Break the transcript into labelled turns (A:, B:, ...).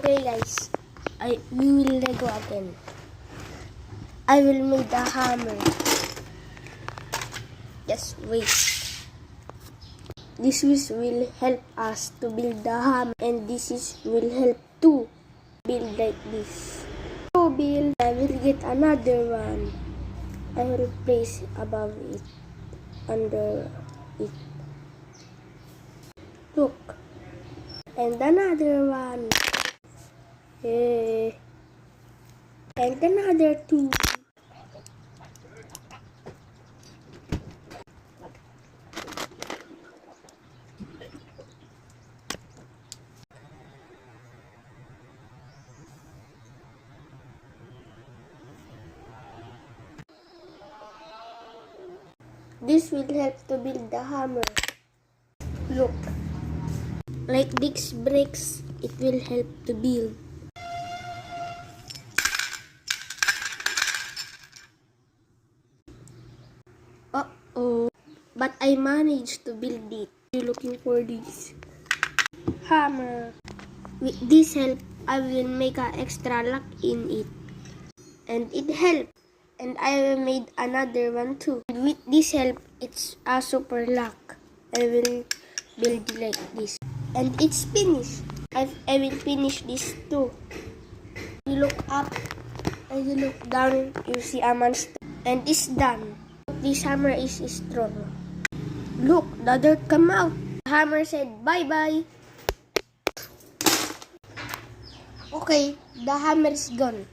A: Okay guys, we will Lego again. I will make a hammer. Just wait. This will help us to build the hammer, and will help to build like this. To build, I will get another one. I will place above it, under it. Look, and another one. And another two. This will help to build the hammer. Look, like these bricks, it will help to build. Uh-oh, but I managed to build it. You're looking for this hammer. With this help, I will make an extra lock in it. And it helped. And I made another one too. With this help, it's a super lock. I will build like this. And it's finished. I will finish this too. You look up and you look down, you see a monster. And it's done. This hammer is strong. Look, the dirt come out. The hammer said bye-bye. Okay, the hammer is gone.